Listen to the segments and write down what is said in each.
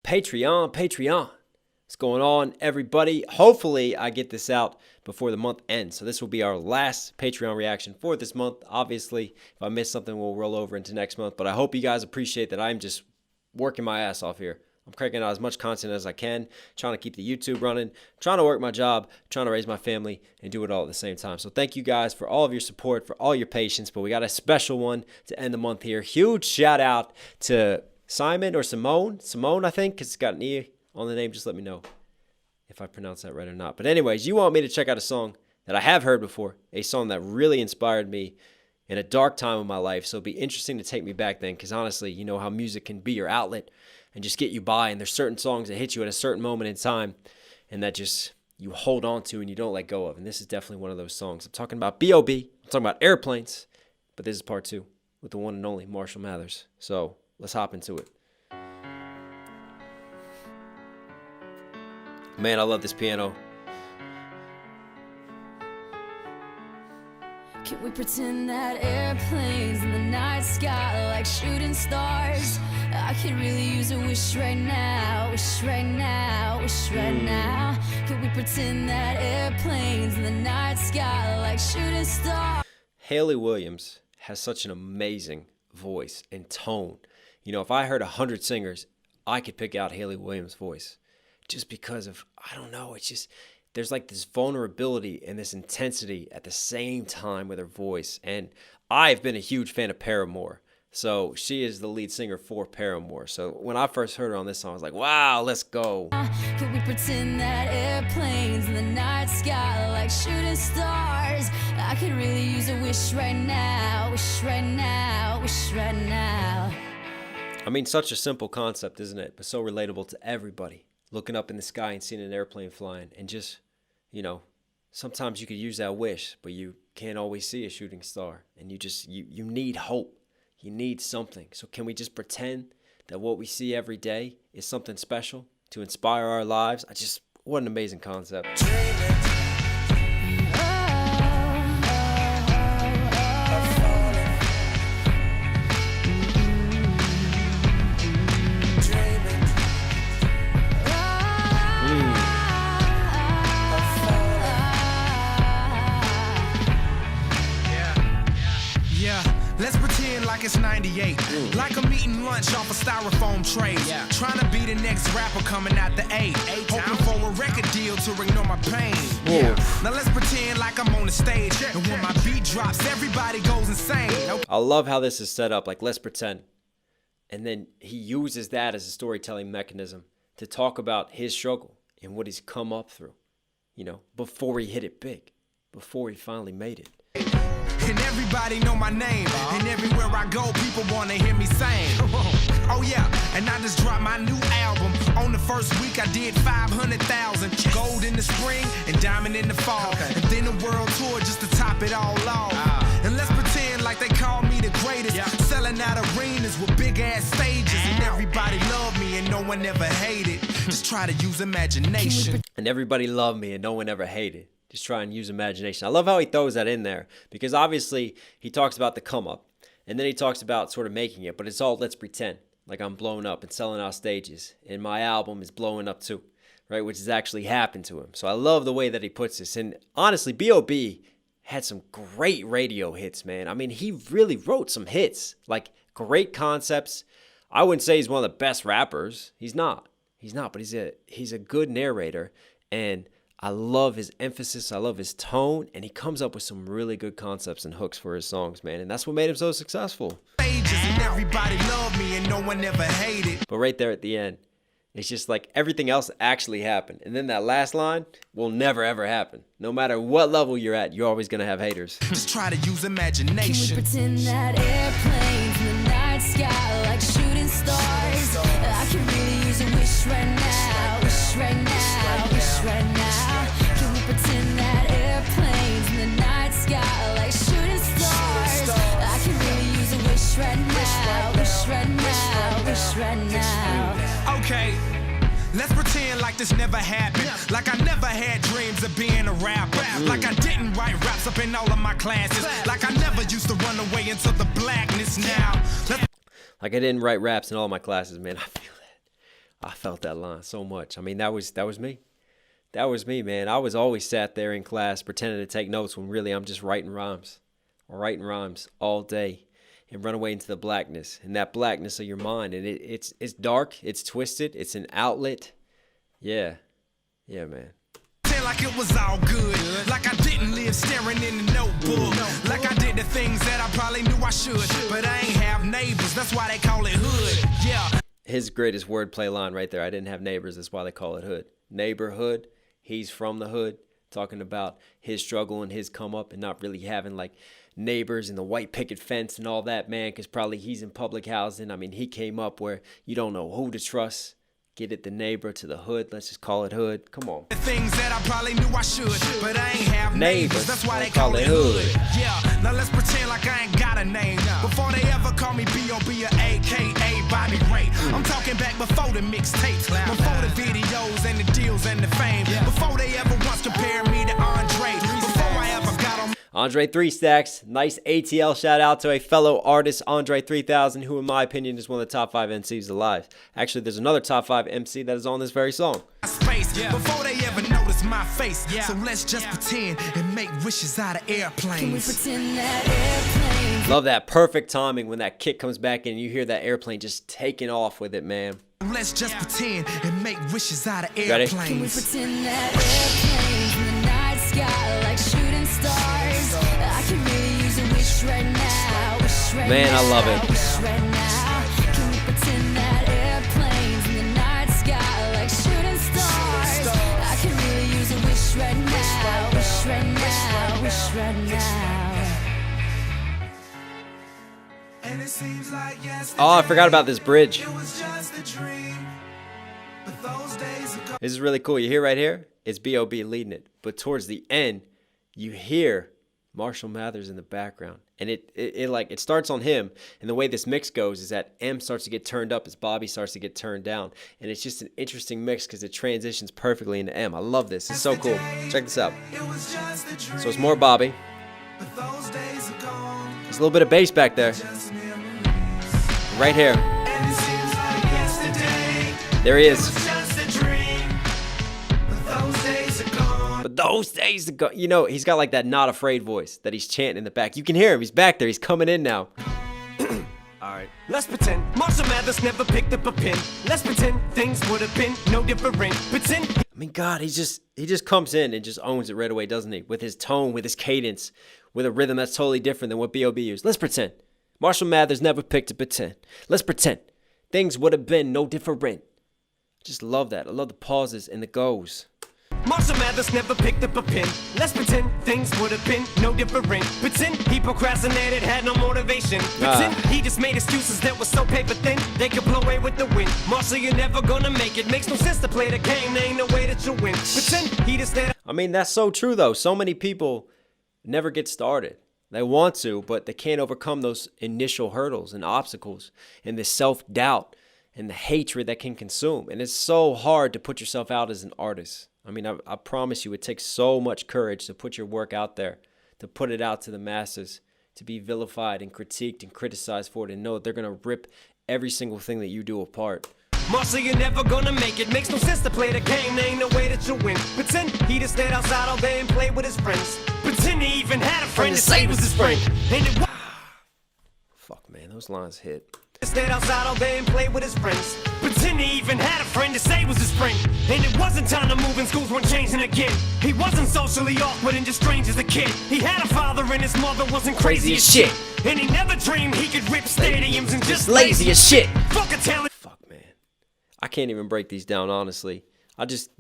Patreon. What's going on, everybody? Hopefully, I get this out before the month ends. So this will be our last Patreon reaction for this month. Obviously, if I miss something, we'll roll over into next month. But I hope you guys appreciate that I'm just working my ass off here. I'm cranking out as much content as I can, trying to keep the YouTube running, trying to work my job, trying to raise my family, and do it all at the same time. So thank you guys for all of your support, for all your patience. But we got a special one to end the month here. Huge shout out to Simon or Simone, I think, because it's got an E on the name. Just let me know if I pronounce that right or not. But anyways, you want me to check out a song that I have heard before, a song that really inspired me in a dark time of my life. So it'd be interesting to take me back then, because honestly, you know how music can be your outlet and just get you by. And there's certain songs that hit you at a certain moment in time and that just you hold on to and you don't let go of. And this is definitely one of those songs. I'm talking about B.O.B. I'm talking about Airplanes. But this is part 2 with the one and only Marshall Mathers. So let's hop into it. Man, I love this piano. Can we pretend that airplanes in the night sky like shooting stars? I could really use a wish right now, wish right now, wish right now. Can we pretend that airplanes in the night sky like shooting stars? Hayley Williams has such an amazing voice and tone. You know, if I heard 100 singers, I could pick out Hayley Williams' voice just because of, I don't know, it's just, there's like this vulnerability and this intensity at the same time with her voice. And I've been a huge fan of Paramore. So she is the lead singer for Paramore. So when I first heard her on this song, I was like, wow, let's go. Could we pretend that airplanes in the night sky like shooting stars? I could really use a wish right now, wish right now, wish right now. I mean, such a simple concept, isn't it? But so relatable to everybody. Looking up in the sky and seeing an airplane flying and just, you know, sometimes you could use that wish, but you can't always see a shooting star. And you need hope. You need something. So can we just pretend that what we see every day is something special to inspire our lives? What an amazing concept. Let's pretend like it's 98. Like I'm eating lunch off a styrofoam tray. Trying to be the next rapper coming out the A. Hoping for a record deal to ignore my pain. Now let's pretend like I'm on the stage. And when my beat drops, everybody goes insane. I love how this is set up, like let's pretend. And then he uses that as a storytelling mechanism to talk about his struggle and what he's come up through, you know, before he hit it big, before he finally made it. And everybody know my name. And everywhere I go, people want to hear me sing. Oh yeah, and I just dropped my new album. On the first week, I did 500,000. Gold in the spring and diamond in the fall. And then a world tour just to top it all off. And let's pretend like they call me the greatest. Selling out arenas with big ass stages. And everybody love me and no one ever hated. Just try to use imagination. And everybody loved me and no one ever hated. Just try and use imagination. I love how he throws that in there, because obviously he talks about the come up and then he talks about sort of making it, but it's all let's pretend like I'm blowing up and selling out stages and my album is blowing up too, right? Which has actually happened to him. So I love the way that he puts this. And honestly, B.O.B. had some great radio hits, man. I mean, he really wrote some hits, like great concepts. I wouldn't say he's one of the best rappers. He's not, but he's a good narrator. And I love his emphasis. I love his tone. And he comes up with some really good concepts and hooks for his songs, man. And that's what made him so successful. And everybody loved me and no one ever hated. But right there at the end, it's just like everything else actually happened. And then that last line will never, ever happen. No matter what level you're at, you're always going to have haters. Just try to use imagination. Can we pretend that airplanes in the night sky like shooting stars? I could really use a wish right now, wish right now, wish right now. Can we pretend that airplanes in the night sky like shooting stars? I could really use a wish right now, wish right now, wish right now. Okay. Let's pretend like this never happened. Like I never had dreams of being a rapper. Like I didn't write raps up in all of my classes. Like I never used to run away into the blackness now. Like I didn't write raps in all my classes, man. I feel that. I felt that line so much. I mean, that was me. That was me, man. I was always sat there in class pretending to take notes when really I'm just writing rhymes all day and run away into the blackness and that blackness of your mind. And it's dark, it's twisted, it's an outlet. Yeah, man. Like it was all good, like I didn't live staring in the notebook, like I did the things that I probably knew I should, but I ain't have neighbors, that's why they call it hood. Yeah. His greatest wordplay line right there. I didn't have neighbors, that's why they call it hood. Neighborhood, he's from the hood, talking about his struggle and his come up and not really having like neighbors and the white picket fence and all that, man, because probably he's in public housing. I mean, he came up where you don't know who to trust. Get it, the neighbor to the hood. Let's just call it hood. Come on. The things that I probably knew I should, but I ain't have neighbors. That's why they call it hood. Yeah, now let's pretend like I ain't got a name. Before they ever call me B.O.B or A.K.A. Bobby Ray. I'm talking back before the mixtapes, before the videos and the deals and the fame. Before they ever once compared me to Andre. Before I ever got on. Andre 3 Stacks, nice ATL shout out to a fellow artist, Andre 3000, who in my opinion is one of the top 5 MCs alive. Actually, there's another top 5 MC that is on this very song. Space, before they ever notice my face. So let's just pretend and make wishes out of airplanes. Can we pretend that airplanes? Love that perfect timing when that kick comes back and you hear that airplane just taking off with it, man. Let's just pretend and make wishes out of Ready? airplanes. Can we pretend that airplanes in the night sky like shooting stars? I can really use a wish right now. Wish right Man, now. I love it. Wish right now. Can we pretend that airplanes in the night sky like shooting stars? I can really use a wish right now. Wish right now. Wish right now. And it seems like Oh, I forgot about this bridge. it was just a dream. But those days ago. This is really cool. You hear right here? It's B.O.B. leading it. But towards the end, you hear Marshall Mathers in the background. And it starts on him. And the way this mix goes is that M starts to get turned up as Bobby starts to get turned down. And it's just an interesting mix because it transitions perfectly into M. I love this. It's so cool. Check this out. So it's more Bobby. There's a little bit of bass back there. Right here. There he is. But those days ago, you know, he's got like that not afraid voice that he's chanting in the back. You can hear him. He's back there. He's coming in now. Alright, let's pretend Marshall Mathers never picked up a pen. Let's pretend things would have been no different. Pretend. I mean, God, he just comes in and just owns it right away, doesn't he? With his tone, with his cadence, with a rhythm that's totally different than what B.O.B. used. Let's pretend Marshall Mathers never picked up a pen. Let's pretend things would have been no different. Just love that. I love the pauses and the goes. Marshall Mathers never picked up a pen. Let's pretend things would have been no different. Pretend he procrastinated, had no motivation. Pretend he just made excuses that were so paper thin they could blow away with the wind. Marshall, you're never gonna make it. Makes no sense to play the game. There ain't no way that you win. Pretend he just stayed. I mean, that's so true though. So many people never get started. They want to, but they can't overcome those initial hurdles and obstacles and the self-doubt and the hatred that can consume. And it's so hard to put yourself out as an artist. I mean, I promise you, it takes so much courage to put your work out there, to put it out to the masses, to be vilified and critiqued and criticized for it, and know that they're going to rip every single thing that you do apart. Marshall, you're never gonna make it. Makes no sense to play the game. There ain't no way that you win. Pretend he just stayed outside all day and played with his friends. Pretend he even had a friend to say was his friend. And it was. Fuck, man, those lines hit. Stayed outside all day and played with his friends. Pretend he even had a friend to say was his friend. And it wasn't time to move and schools weren't changing again. He wasn't socially awkward and just strange as a kid. He had a father and his mother wasn't crazy as shit. And he never dreamed he could rip stadiums and just lazy as shit. Fuck a talent. Fuck, man. I can't even break these down, honestly. I just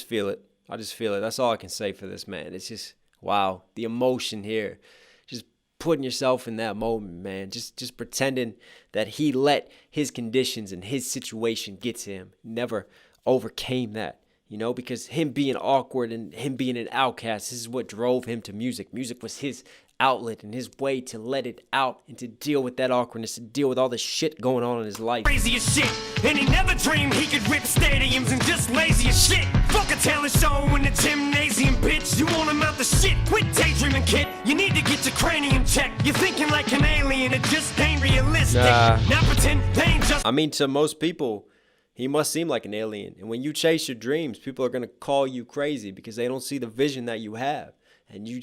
feel it. I just feel it. That's all I can say for this, man. It's just, wow, the emotion here. Just putting yourself in that moment, man. Just pretending that he let his conditions and his situation get to him. Never overcame that, you know, because him being awkward and him being an outcast, this is what drove him to music. Music was his outlet and his way to let it out and to deal with that awkwardness, to deal with all the shit going on in his life. Crazy as shit, and he never dreamed he could rip stadiums and just lazy as shit. Fuck a talent show in the gymnasium, bitch. You want him out the shit? Quit daydreaming, kid. You need to get your cranium checked. You're thinking like an alien, it just ain't realistic. Now pretend they ain't just. I mean, to most people, He must seem like an alien. And when you chase your dreams, people are going to call you crazy because they don't see the vision that you have. And you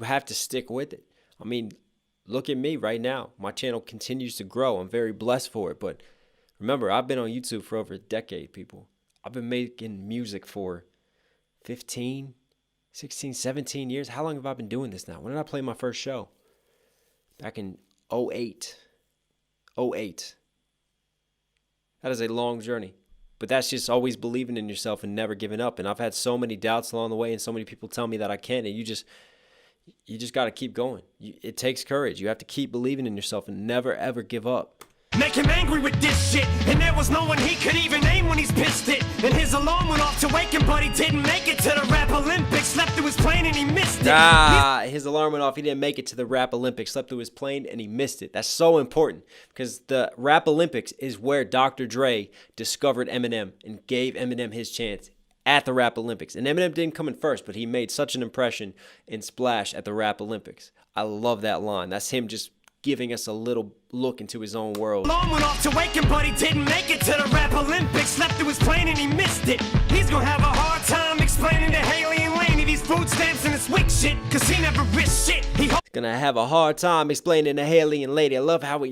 have to stick with it. I mean, look at me right now. My channel continues to grow. I'm very blessed for it. But remember, I've been on YouTube for over a decade, people. I've been making music for 15, 16, 17 years. How long have I been doing this now? When did I play my first show? Back in 08. 08. That is a long journey. But that's just always believing in yourself and never giving up. And I've had so many doubts along the way, and so many people tell me that I can't. And you just got to keep going. It takes courage. You have to keep believing in yourself and never, ever give up. Make him angry with this shit, and there was no one he could even aim when he's pissed it. And his alarm went off to wake him, but he didn't make it to the Rap Olympics. Slept through his plane and he missed it. His alarm went off. He didn't make it to the Rap Olympics. Slept through his plane and he missed it. That's so important because the Rap Olympics is where Dr. Dre discovered Eminem and gave Eminem his chance at the Rap Olympics. And Eminem didn't come in first, but he made such an impression and splash at the Rap Olympics. I love that line. That's him just giving us a little look into his own world. Alarm went off to wake him, but he didn't make it to the Rap Olympics. Slept through his plane and he missed it. He's gonna have a hard time explaining to Haley and Laney these food stamps and this wick shit, cause he never risked shit. He's gonna have a hard time explaining to Haley and Lady. I love how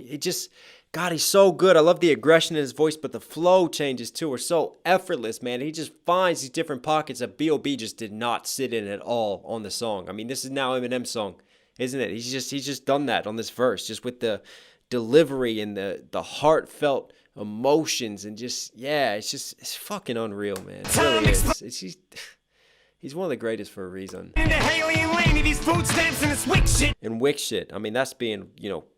God, he's so good. I love the aggression in his voice, but the flow changes too are so effortless, man. He just finds these different pockets that B.O.B just did not sit in at all on the song. I mean, this is now Eminem's song, isn't it? He's just done that on this verse, just with the delivery and the heartfelt emotions and just, yeah, it's fucking unreal, man. It really is. He's one of the greatest for a reason. These food stamps and this wick shit. And wick shit. I mean, that's being,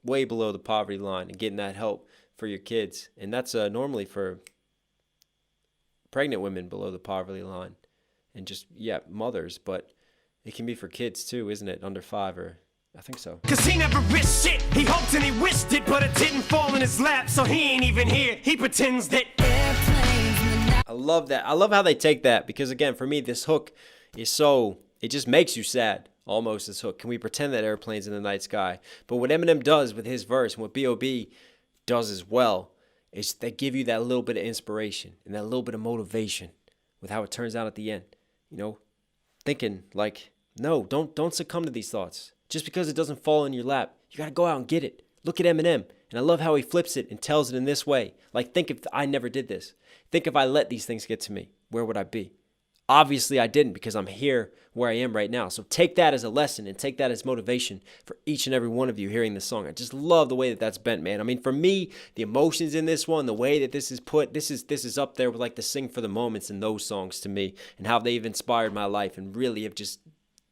way below the poverty line and getting that help for your kids. And that's normally for pregnant women below the poverty line and just, mothers. But it can be for kids too, isn't it? Under 5 or I think so. Cause he never risked shit. He hoped and he wished it, but it didn't fall in his lap. So he ain't even here. He pretends that. I love that. I love how they take that because, again, for me, this hook is so, it just makes you sad. Almost this hook. Can we pretend that airplanes in the night sky? But what Eminem does with his verse and what B.O.B does as well is they give you that little bit of inspiration and that little bit of motivation with how it turns out at the end. Thinking like, no, don't succumb to these thoughts. Just because it doesn't fall in your lap, you got to go out and get it. Look at Eminem. And I love how he flips it and tells it in this way. Like, think if I never did this. Think if I let these things get to me, where would I be? Obviously, I didn't because I'm here where I am right now. So take that as a lesson and take that as motivation for each and every one of you hearing this song. I just love the way that that's bent, man. I mean, for me, the emotions in this one, the way that this is put, this is up there with like the Sing for the Moments in those songs to me and how they've inspired my life and really have just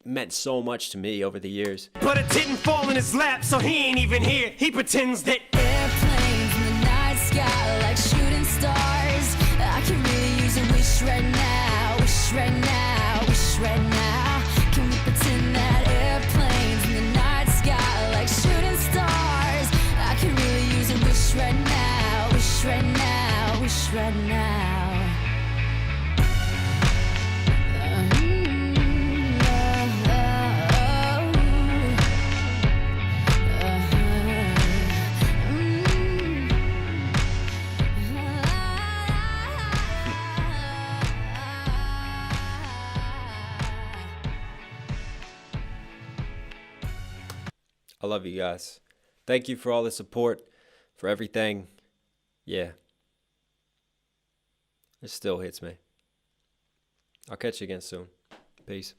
meant so much to me over the years. But it didn't fall in his lap, so he ain't even here. He pretends that Airplanes in the night sky like shooting stars. I can really use a wish right now, wish right now, wish right now. Can we pretend that airplanes in the night sky like shooting stars? I can really use a wish right now, wish right now, wish right now. I love you guys. Thank you for all the support, for everything. Yeah. It still hits me. I'll catch you again soon. Peace.